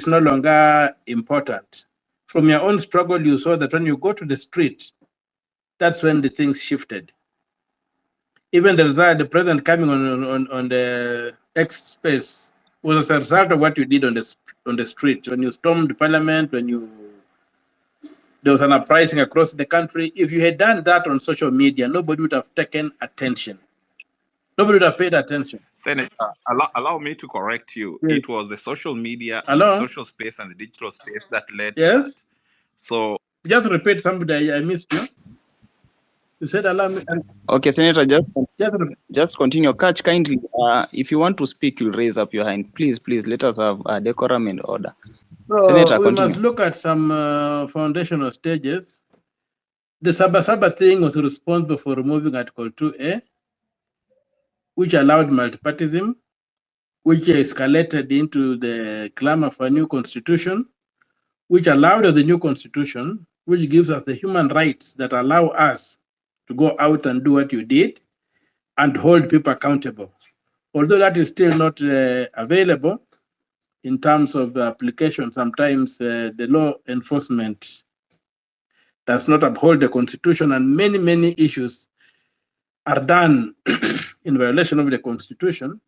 it's no longer important. From your own struggle, you saw that when you go to the street, that's when the things shifted. Even the president coming on the X space was a result of what you did on the street. When you stormed the parliament, there was an uprising across the country. If you had done that on social media, nobody would have taken attention. Nobody would have paid attention. Senator, allow me to correct you. Yes. It was the social media and Hello? the social space and the digital space that led to Yes? that. So Just repeat somebody, I missed you. You said allow me. Okay, Senator, just continue. Catch kindly. If you want to speak, you'll raise up your hand. Please, let us have decorum and order. So Senator, we continue. must look at some foundational stages. The Sabasaba thing was responsible for removing Article 2A, which allowed multipartyism, which escalated into the clamor for a new constitution, which allowed the new constitution, which gives us the human rights that allow us to go out and do what you did and hold people accountable. Although that is still not available in terms of application, sometimes the law enforcement does not uphold the constitution, and many issues are done in violation of the constitution.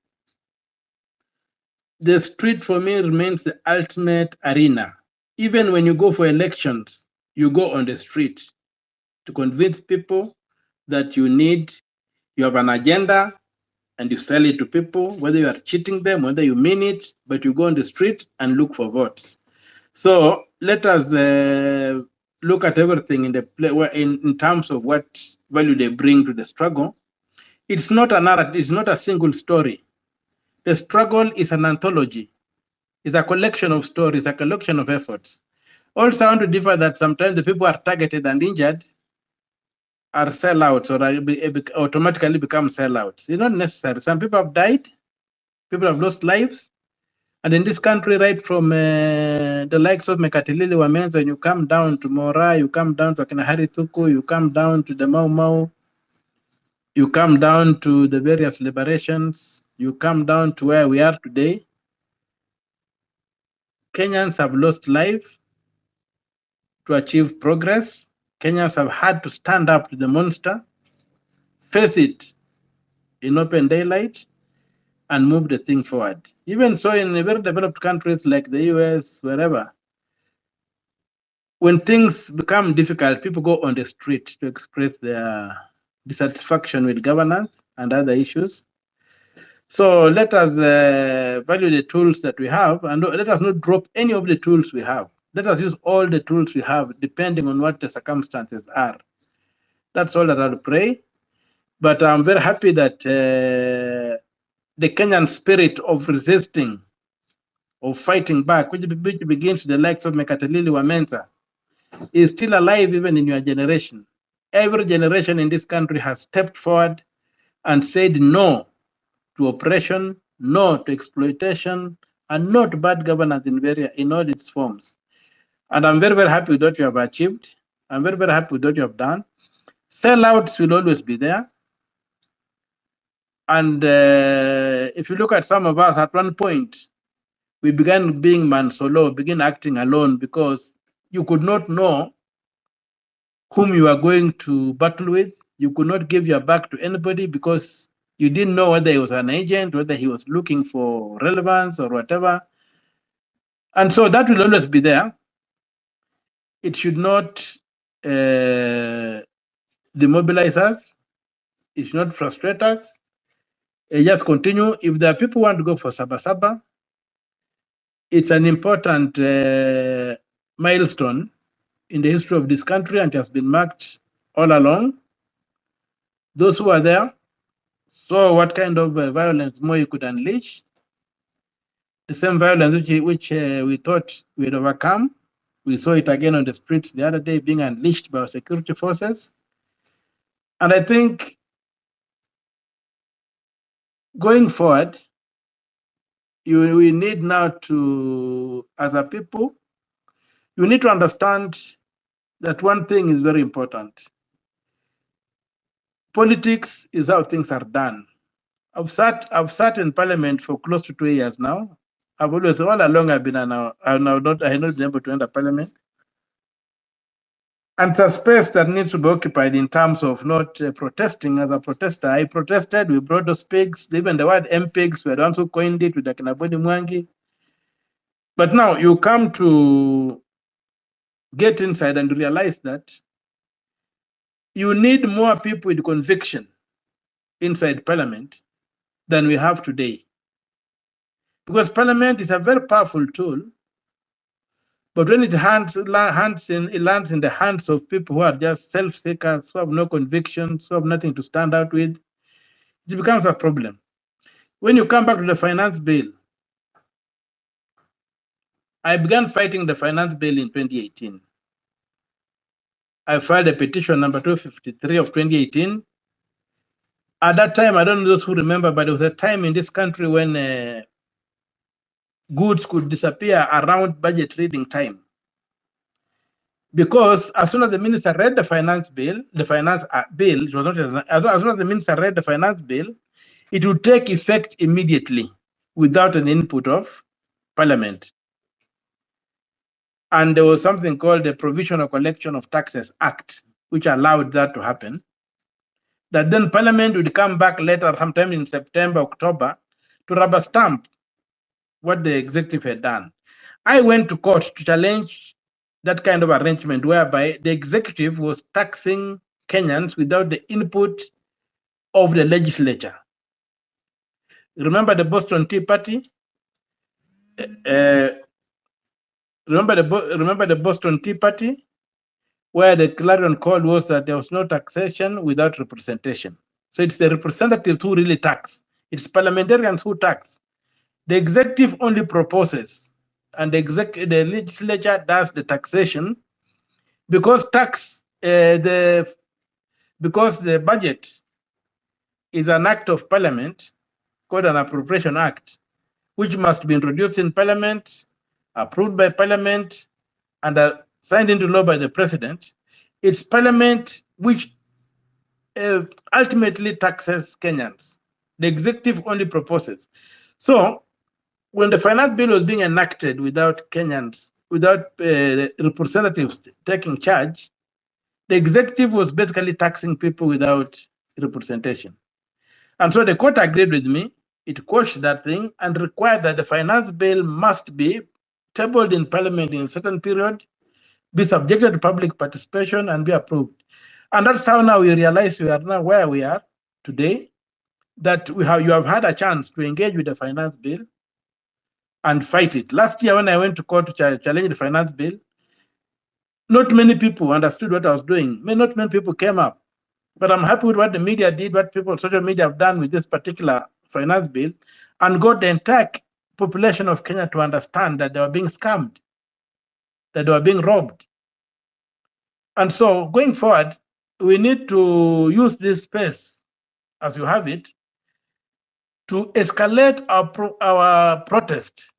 The street for me remains the ultimate arena. Even when you go for elections, you go on the street to convince people that you have an agenda, and you sell it to people, whether you are cheating them, whether you mean it, but you go on the street and look for votes. So let us look at everything in terms of what value they bring to the struggle. It's not a narrative, it's not a single story. The struggle is an anthology. It's a collection of stories, a collection of efforts. All sound to differ that sometimes the people are targeted and injured are sellouts or automatically become sellouts. It's not necessary. Some people have died, people have lost lives. And in this country, right from the likes of Mekatilili Wamenza, when you come down to Mora, you come down to Akinahari Tuku, you come down to the Mau Mau, you come down to the various liberations, you come down to where we are today. Kenyans have lost life to achieve progress. Kenyans have had to stand up to the monster, face it in open daylight, and move the thing forward. Even so, in very developed countries like the US, wherever, when things become difficult, people go on the street to express their dissatisfaction with governance and other issues. So let us value the tools that we have, and let us not drop any of the tools we have. Let us use all the tools we have, depending on what the circumstances are. That's all that I'll pray. But I'm very happy that the Kenyan spirit of resisting, of fighting back, which begins with the likes of Mekatilili Wamenza, is still alive even in your generation. Every generation in this country has stepped forward and said no to oppression, no to exploitation, and no to bad governance in all its forms. And I'm very happy with what you have achieved. I'm very happy with what you have done. Sellouts will always be there. And if you look at some of us, at one point, we began being man solo, began acting alone, because you could not know whom you are going to battle with. You could not give your back to anybody because you didn't know whether he was an agent, whether he was looking for relevance or whatever. And so that will always be there. It should not demobilize us. It should not frustrate us. Just continue. If there are people who want to go for Sabasaba, it's an important milestone in the history of this country, and it has been marked all along. Those who are there saw what kind of violence more you could unleash. The same violence which we thought we'd overcome. We saw it again on the streets the other day being unleashed by our security forces. And I think going forward, we need now to, as a people, you need to understand that one thing is very important. Politics is how things are done. I've sat in parliament for close to 2 years now. I've always, all along I've been, I have not been able to enter parliament. And it's a space that needs to be occupied in terms of not protesting. As a protester, I protested, we brought those pigs, even the word MPigs, we are the ones who coined it with the Kinabodi Mwangi. But now you come to get inside and realize that you need more people with conviction inside parliament than we have today. Because parliament is a very powerful tool, but when it lands in the hands of people who are just self-seekers, who have no convictions, who have nothing to stand out with, it becomes a problem. When you come back to the finance bill, I began fighting the finance bill in 2018. I filed a petition number 253 of 2018. At that time, I don't know those who remember, but there was a time in this country when goods could disappear around budget reading time. Because as soon as the minister read the finance bill, it was not as soon as the minister read the finance bill, it would take effect immediately without an input of parliament. And there was something called the Provisional Collection of Taxes Act, which allowed that to happen. That then parliament would come back later, sometime in September, October, to rubber stamp what the executive had done. I went to court to challenge that kind of arrangement whereby the executive was taxing Kenyans without the input of the legislature. Remember the Boston Tea Party? Remember the Boston Tea Party, where the clarion call was that there was no taxation without representation. So it's the representatives who really tax. It's parliamentarians who tax. The executive only proposes, and the legislature does the taxation, because the budget is an act of parliament called an appropriation act, which must be introduced in parliament, approved by parliament, and signed into law by the president. It's parliament which ultimately taxes Kenyans. The executive only proposes. So when the finance bill was being enacted without Kenyans, without representatives taking charge, the executive was basically taxing people without representation. And so the court agreed with me. It quashed that thing and required that the finance bill must be tabled in parliament in a certain period, be subjected to public participation, and be approved. And that's how now we realize we are now where we are today, that you have had a chance to engage with the finance bill and fight it. Last year when I went to court to challenge the finance bill, not many people understood what I was doing. Not many people came up. But I'm happy with what the media did, what people on social media have done with this particular finance bill, and got the entire population of Kenya to understand that they were being scammed, that they were being robbed. And so going forward, we need to use this space, as you have it, to escalate our protest,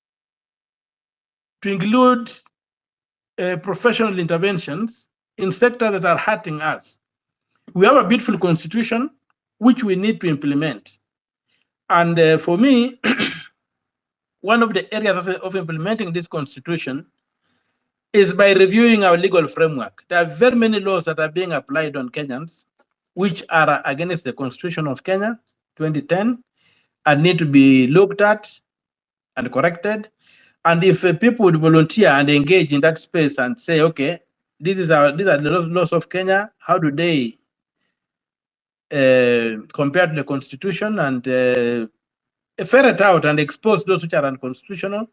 to include professional interventions in sectors that are hurting us. We have a beautiful constitution, which we need to implement. And for me, one of the areas of implementing this constitution is by reviewing our legal framework. There are very many laws that are being applied on Kenyans, which are against the Constitution of Kenya, 2010, and need to be looked at and corrected. And if people would volunteer and engage in that space and say, okay, these are the laws of Kenya, how do they compare to the Constitution, and ferret out and expose those which are unconstitutional,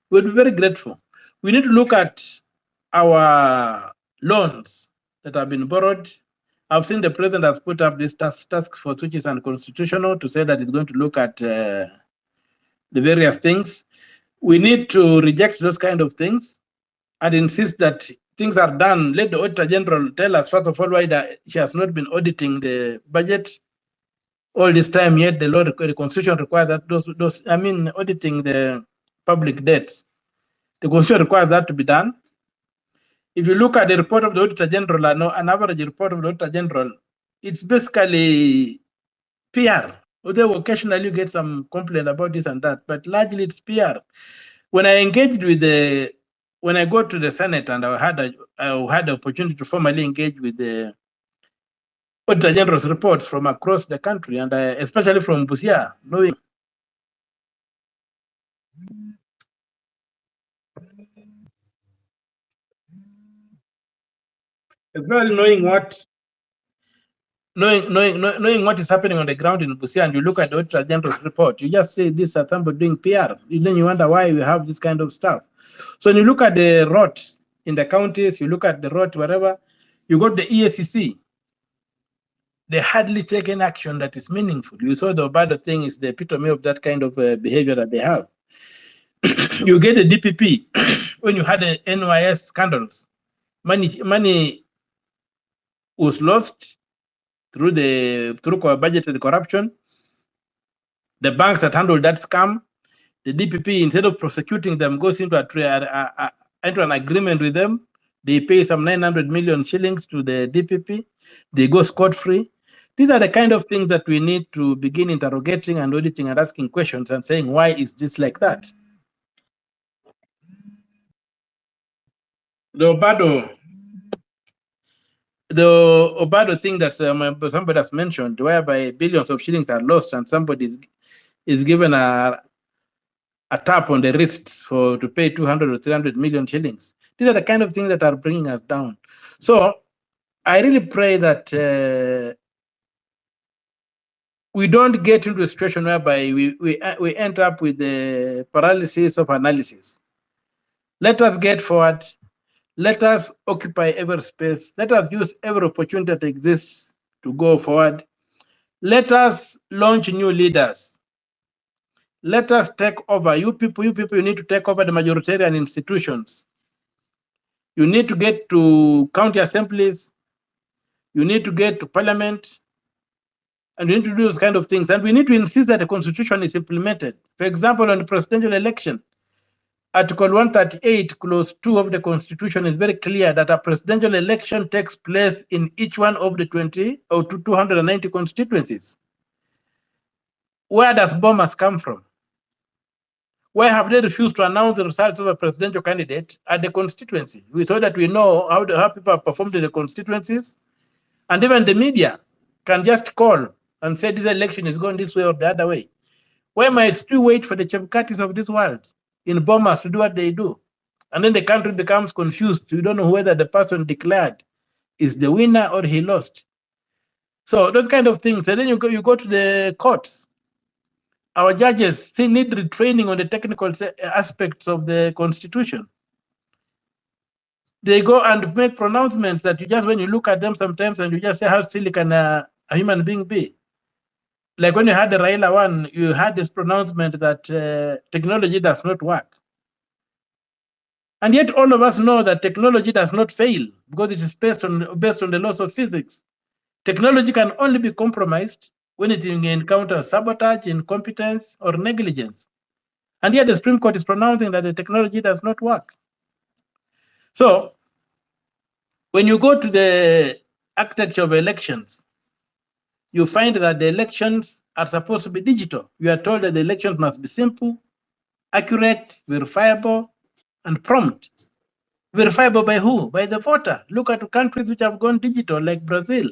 we'll be very grateful. We need to look at our loans that have been borrowed. I've seen the president has put up this task force, which is unconstitutional, to say that it's going to look at the various things. We need to reject those kind of things and insist that things are done. Let the Auditor General tell us, first of all, why she has not been auditing the budget all this time, yet the Constitution requires that auditing the public debts. The Constitution requires that to be done. If you look at the report of the Auditor General, an average report of the Auditor General, it's basically PR. Although occasionally you get some complaint about this and that, but largely it's PR. When I engaged with when I go to the Senate and I had the opportunity to formally engage with the Auditor General's reports from across the country, and especially from Busia, knowing knowing what is happening on the ground in Busia, and you look at the Auditor General's report, you just say this are somebody doing PR. Then you wonder why we have this kind of stuff. So when you look at the rot in the counties, you look at the rot wherever, you got the EACC, they hardly take any action that is meaningful. You saw the bad thing is the epitome of that kind of behavior that they have. You get the DPP when you had the NYS scandals, money was lost through budgeted corruption. The banks that handled that scam, the DPP, instead of prosecuting them, goes into an agreement with them. They pay some 900 million shillings to the DPP. They go scot-free. These are the kind of things that we need to begin interrogating and auditing and asking questions and saying, why is this like that? The Obado thing that somebody has mentioned, whereby billions of shillings are lost and somebody is given a tap on the wrists to pay 200 or 300 million shillings. These are the kind of things that are bringing us down. So I really pray that we don't get into a situation whereby we end up with the paralysis of analysis. Let us get forward. Let us occupy every space. Let us use every opportunity that exists to go forward. Let us launch new leaders. Let us take over. You people, you need to take over the majoritarian institutions. You need to get to county assemblies. You need to get to parliament. And we need to do those kind of things. And we need to insist that the constitution is implemented. For example, on the presidential election, Article 138, Clause 2 of the Constitution is very clear that a presidential election takes place in each one of the 20 or 290 constituencies. Where does Bomas come from? Why have they refused to announce the results of a presidential candidate at the constituency? So that we know how people have performed in the constituencies. And even the media can just call and say this election is going this way or the other way. Why must we wait for the Chebkatis of this world in Bomas to do what they do? And then the country becomes confused. You don't know whether the person declared is the winner or he lost. So those kind of things. And then you go to the courts. Our judges still need retraining on the technical aspects of the constitution. They go and make pronouncements that you just, when you look at them sometimes and you just say, how silly can a human being be? Like when you had the Raila one, you had this pronouncement that technology does not work. And yet all of us know that technology does not fail because it is based on the laws of physics. Technology can only be compromised when it encounters sabotage, incompetence, or negligence. And yet the Supreme Court is pronouncing that the technology does not work. So when you go to the architecture of elections, you find that the elections are supposed to be digital. You are told that the elections must be simple, accurate, verifiable, and prompt. Verifiable by who? By the voter. Look at countries which have gone digital, like Brazil.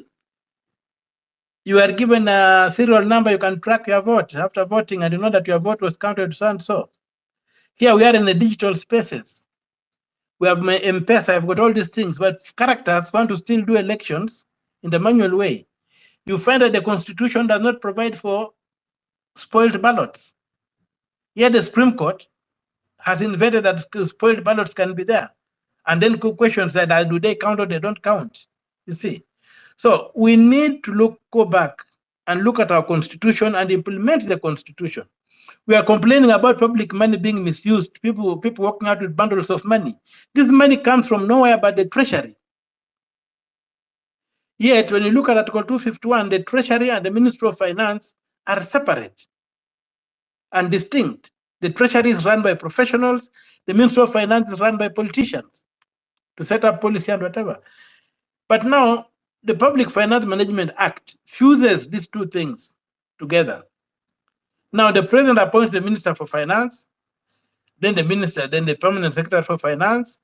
You are given a serial number, you can track your vote after voting, and you know that your vote was counted so and so. Here we are in the digital spaces. We have my M-Pesa, I've got all these things, but characters want to still do elections in the manual way. You find that the Constitution does not provide for spoiled ballots. Yet the Supreme Court has invented that spoiled ballots can be there. And then questions that do they count or they don't count? You see. So we need to go back and look at our Constitution and implement the Constitution. We are complaining about public money being misused, people walking out with bundles of money. This money comes from nowhere but the Treasury. Yet, when you look at Article 251, the Treasury and the Ministry of Finance are separate and distinct. The Treasury is run by professionals, the Ministry of Finance is run by politicians to set up policy and whatever. But now, the Public Finance Management Act fuses these two things together. Now the president appoints the minister for finance, then the minister, then the permanent secretary for finance,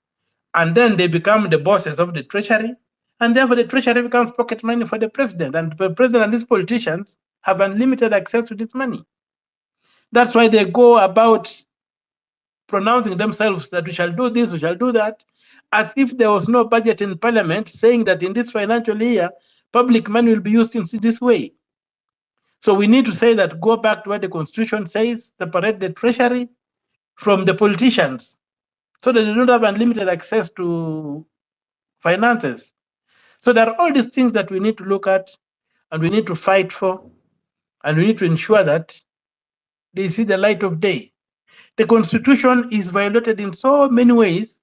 and then they become the bosses of the treasury, and therefore the treasury becomes pocket money for the president, and the president and these politicians have unlimited access to this money. That's why they go about pronouncing themselves that we shall do this, we shall do that, as if there was no budget in parliament saying that in this financial year, public money will be used in this way. So we need to say that, go back to what the constitution says, separate the treasury from the politicians so that they don't have unlimited access to finances. So there are all these things that we need to look at and we need to fight for, and we need to ensure that they see the light of day. The constitution is violated in so many ways.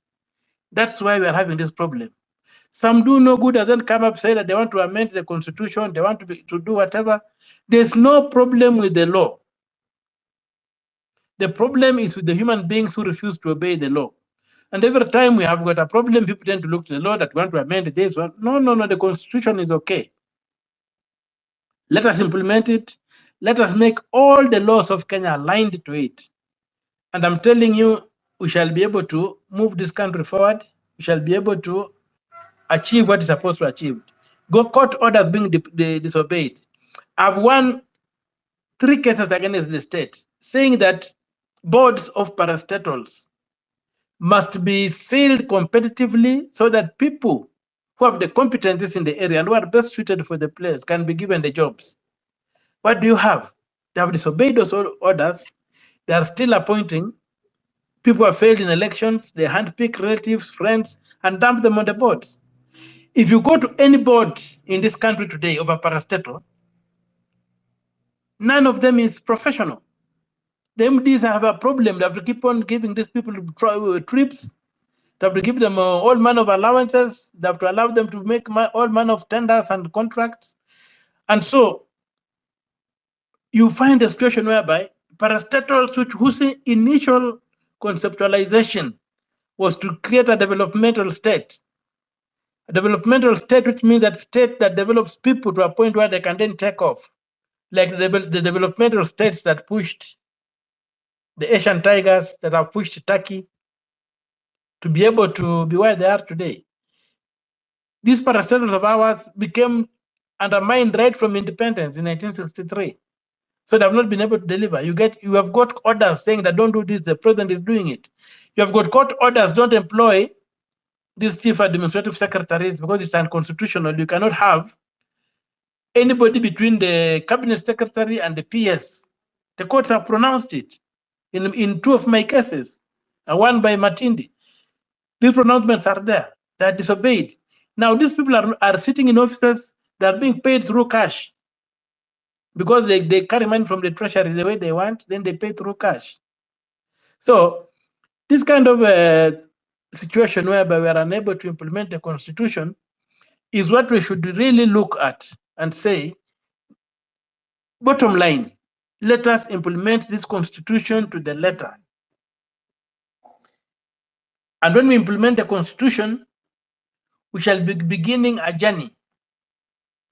That's why we are having this problem. Some do no good and then come up say that they want to amend the constitution, they want to do whatever. There's no problem with the law. The problem is with the human beings who refuse to obey the law. And every time we have got a problem, people tend to look to the law that we want to amend this one. No, the constitution is okay. Let us implement it. Let us make all the laws of Kenya aligned to it. And I'm telling you, we shall be able to move this country forward. We shall be able to achieve what is supposed to achieve. Court orders being disobeyed. I've won 3 cases against the state saying that boards of parastatals must be filled competitively so that people who have the competencies in the area and who are best suited for the place can be given the jobs. What do you have? They have disobeyed those orders. They are still appointing. People have failed in elections. They handpick relatives, friends, and dump them on the boards. If you go to any board in this country today of a parastatal, none of them is professional. The MDs have a problem. They have to keep on giving these people trips. They have to give them all manner of allowances. They have to allow them to make all manner of tenders and contracts. And so you find a situation whereby parastatals, whose initial conceptualization was to create a developmental state. A developmental state, which means that state that develops people to a point where they can then take off. Like the developmental states that pushed the Asian tigers, that have pushed Turkey to be able to be where they are today. These parastatals of ours became undermined right from independence in 1963. So they have not been able to deliver. You have got orders saying that don't do this, the president is doing it. You have got court orders, don't employ these chief administrative secretaries because it's unconstitutional. You cannot have anybody between the cabinet secretary and the PS. The courts have pronounced it in 2 of my cases, one by Matindi. These pronouncements are there. They are disobeyed. Now these people are sitting in offices. They are being paid through cash because they carry money from the treasury the way they want. Then they pay through cash. So this kind of situation whereby we are unable to implement the constitution is what we should really look at and say, bottom line, let us implement this constitution to the letter. And when we implement the constitution, we shall be beginning a journey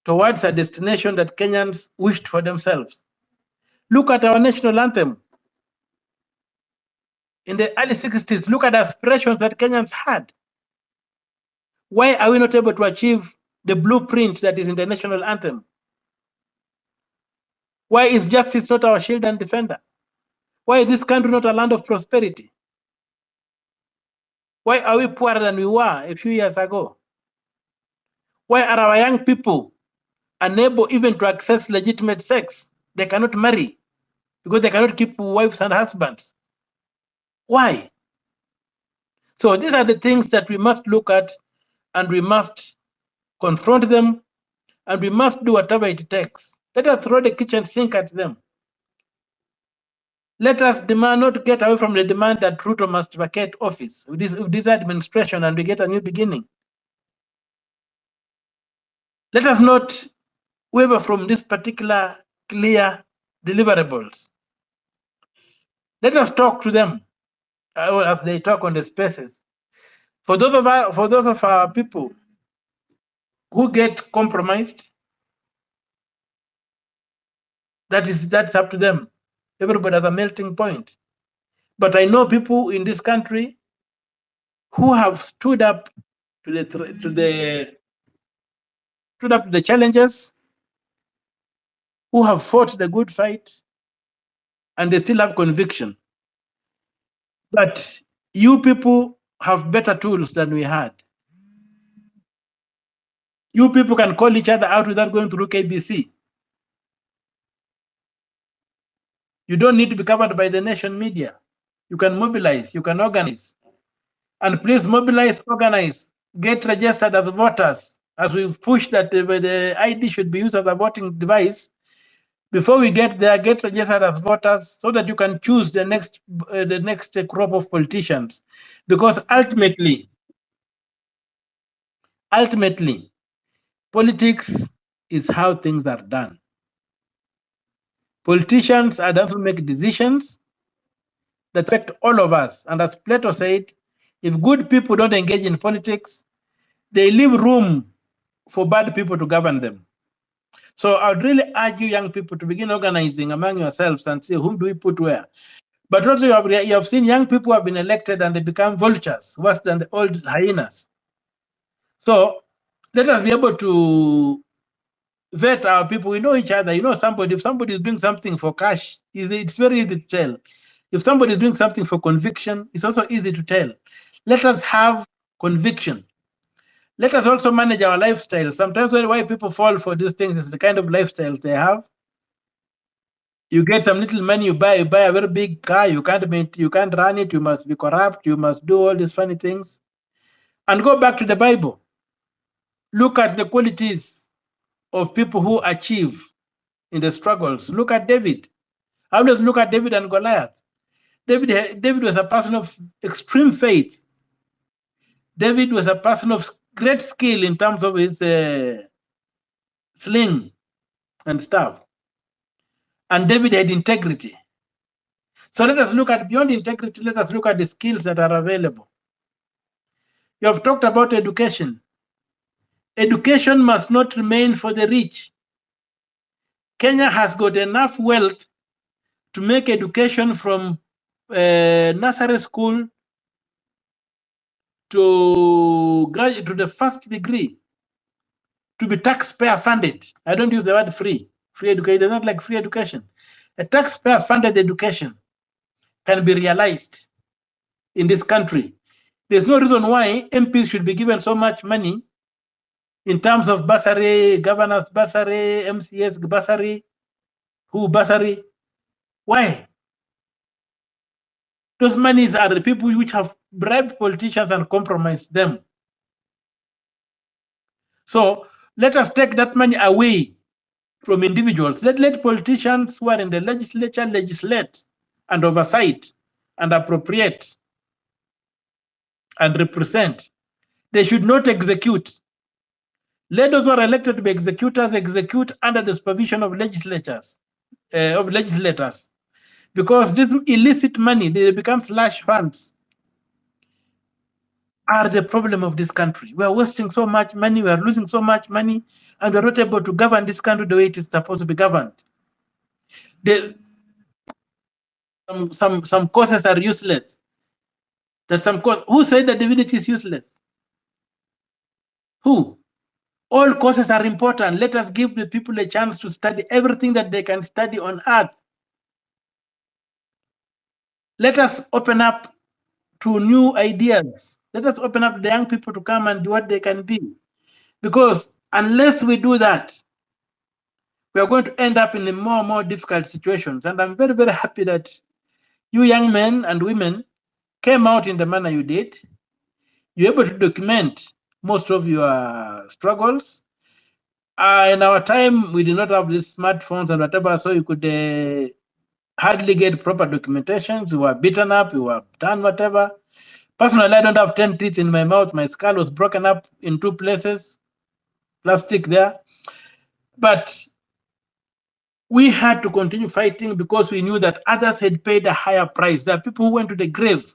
towards a destination that Kenyans wished for themselves. Look at our national anthem. In the early 60s, look at the aspirations that Kenyans had. Why are we not able to achieve the blueprint that is in the national anthem? Why is justice not our shield and defender? Why is this country not a land of prosperity? Why are we poorer than we were a few years ago? Why are our young people unable even to access legitimate sex? They cannot marry because they cannot keep wives and husbands. Why? So these are the things that we must look at, and we must confront them, and we must do whatever it takes. Let us throw the kitchen sink at them. Let us demand, not get away from the demand that Ruto must vacate office with this administration and we get a new beginning. Let us not waver from this particular clear deliverables. Let us talk to them as they talk on the spaces. For those of our people who get compromised, that's up to them. Everybody has a melting point. But I know people in this country who have stood up to the challenges, who have fought the good fight, and they still have conviction. But you people have better tools than we had. You people can call each other out without going through KBC. You don't need to be covered by the nation media. You can mobilize, you can organize. And please mobilize, organize, get registered as voters. As we've pushed that the ID should be used as a voting device, before we get there, get registered as voters so that you can choose the next crop of politicians. Because ultimately, politics is how things are done. Politicians are those who make decisions that affect all of us. And as Plato said, if good people don't engage in politics, they leave room for bad people to govern them. So I would really urge you young people to begin organizing among yourselves and see whom do we put where. But also you have seen young people who have been elected and they become vultures, worse than the old hyenas. So let us be able to vet our people. We know each other. You know somebody, if somebody is doing something for cash, it's very easy to tell. If somebody is doing something for conviction, it's also easy to tell. Let us have conviction. Let us also manage our lifestyle. Sometimes why people fall for these things is the kind of lifestyles they have. You get some little money, you buy a very big car, you can't run it, you must be corrupt, you must do all these funny things. And go back to the Bible. Look at the qualities of people who achieve in the struggles. Look at David. I always look at David and Goliath. David was a person of extreme faith. David was a person of great skill in terms of his sling and stuff. And David had integrity. So let us look at beyond integrity, let us look at the skills that are available. You have talked about education. Education must not remain for the rich. Kenya has got enough wealth to make education from nursery school to graduate to the first degree to be taxpayer funded. I don't use the word free. Free education is not like free education. A taxpayer funded education can be realized in this country. There's no reason why MPs should be given so much money in terms of bursary, governors bursary, MCS bursary, who bursary. Why? Those monies are the people which have bribed politicians and compromised them. So let us take that money away from individuals. Let politicians who are in the legislature legislate and oversight and appropriate and represent. They should not execute. Let those who are elected to be executors execute under the supervision of legislators, because this illicit money, they become slush funds, are the problem of this country. We are wasting so much money, we are losing so much money, and we are not able to govern this country the way it is supposed to be governed. Some courses are useless. Who said that divinity is useless? Who? All courses are important. Let us give the people a chance to study everything that they can study on earth. Let us open up to new ideas. Let us open up the young people to come and do what they can be. Because unless we do that, we are going to end up in more and more difficult situations. And I'm very, very happy that you young men and women came out in the manner you did. You're able to document most of your struggles. In our time, we did not have these smartphones and whatever, so you could hardly get proper documentations. We were beaten up, we were done whatever. Personally, I don't have 10 teeth in my mouth. My skull was broken up in 2 places, plastic there. But we had to continue fighting because we knew that others had paid a higher price. There are people who went to the grave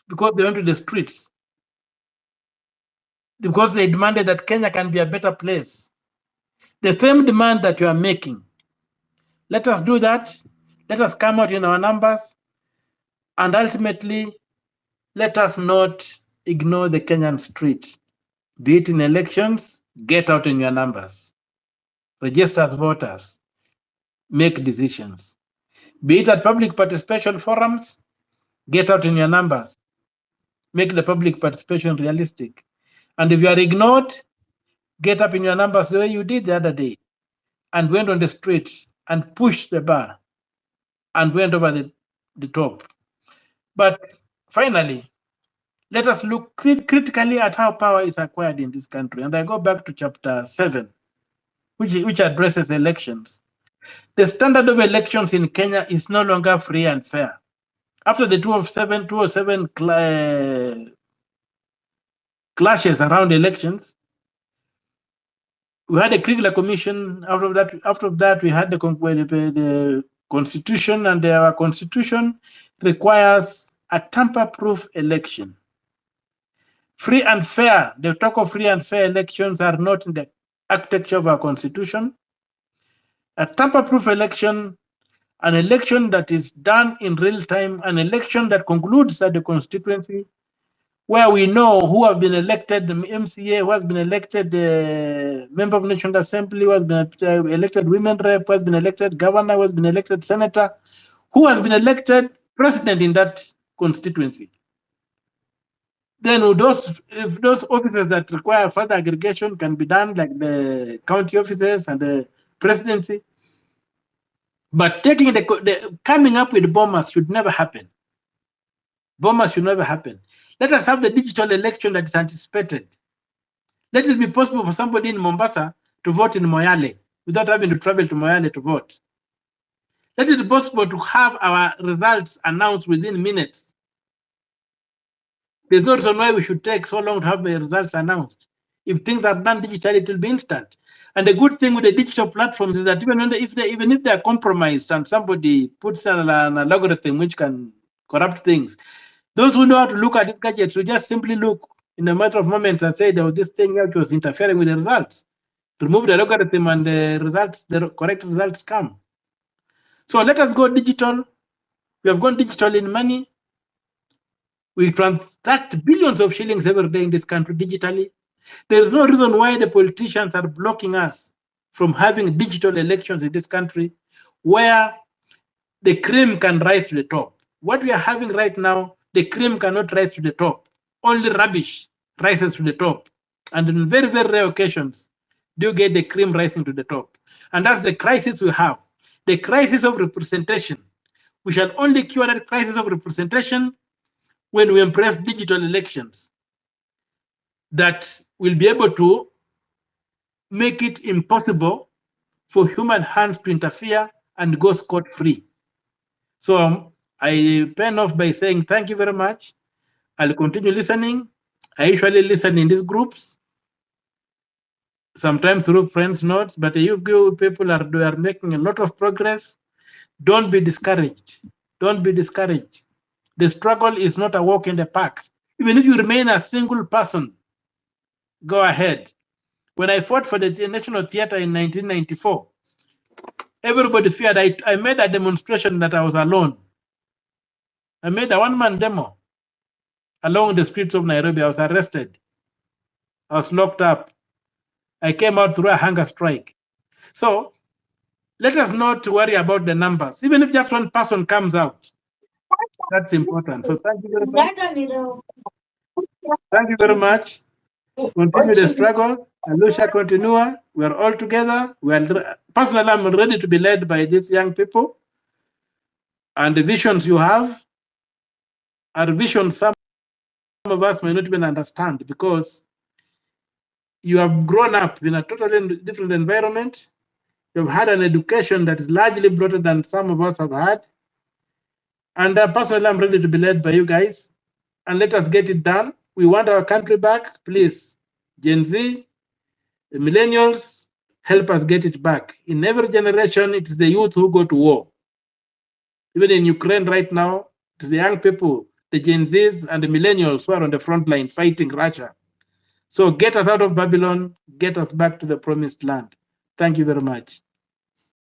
because they went to the streets, because they demanded that Kenya can be a better place. The same demand that you are making, let us do that. Let us come out in our numbers, and ultimately, let us not ignore the Kenyan street. Be it in elections, get out in your numbers. Register as voters. Make decisions. Be it at public participation forums, get out in your numbers. Make the public participation realistic. And if you are ignored, get up in your numbers the way you did the other day and went on the street and pushed the bar and went over the top. But finally, let us look critically at how power is acquired in this country. And I go back to chapter 7, which addresses elections. The standard of elections in Kenya is no longer free and fair. After the 207 clashes around elections, we had a Kriegler Commission. After that, we had the Constitution, and our Constitution requires a tamper-proof election. Free and fair. The talk of free and fair elections are not in the architecture of our Constitution. A tamper-proof election, an election that is done in real time, an election that concludes at the constituency, where we know who have been elected, the MCA, who has been elected the member of National Assembly, who has been elected women rep, who has been elected governor, who has been elected senator, who has been elected president in that constituency. Then if those offices that require further aggregation can be done, like the county offices and the presidency. But taking coming up with bombers should never happen. Bombers should never happen. Let us have the digital election that is anticipated. Let it be possible for somebody in Mombasa to vote in Moyale without having to travel to Moyale to vote. Let it be possible to have our results announced within minutes. There's no reason why we should take so long to have the results announced. If things are done digitally, it will be instant. And the good thing with the digital platforms is that even if they are compromised and somebody puts an algorithm which can corrupt things, those who know how to look at these gadgets will just simply look in a matter of moments and say there was this thing which was interfering with the results. Remove the algorithm and the correct results come. So let us go digital. We have gone digital in money. We transact billions of shillings every day in this country digitally. There is no reason why the politicians are blocking us from having digital elections in this country where the cream can rise to the top. What we are having right now, the cream cannot rise to the top. Only rubbish rises to the top. And in very, very rare occasions, do you get the cream rising to the top. And that's the crisis we have. The crisis of representation. We shall only cure that crisis of representation when we embrace digital elections that will be able to make it impossible for human hands to interfere and go scot-free. So I pen off by saying thank you very much. I'll continue listening. I usually listen in these groups, sometimes through friends' notes, but you people are making a lot of progress. Don't be discouraged. Don't be discouraged. The struggle is not a walk in the park. Even if you remain a single person, go ahead. When I fought for the National Theatre in 1994, everybody feared. I made a demonstration that I was alone. I made a one-man demo along the streets of Nairobi. I was arrested. I was locked up. I came out through a hunger strike. So let us not worry about the numbers. Even if just one person comes out, that's important. So thank you very much. Thank you very much. Continue the struggle. Alusha continua. We are all together. Personally, I'm ready to be led by these young people. And the visions you have are visions some of us may not even understand, because you have grown up in a totally different environment. You've had an education that is largely broader than some of us have had. And personally, I'm ready to be led by you guys. And let us get it done. We want our country back. Please, Gen Z, the millennials, help us get it back. In every generation, it's the youth who go to war. Even in Ukraine right now, it's the young people, the Gen Zs and the millennials who are on the front line fighting Russia. So get us out of Babylon, get us back to the promised land. Thank you very much.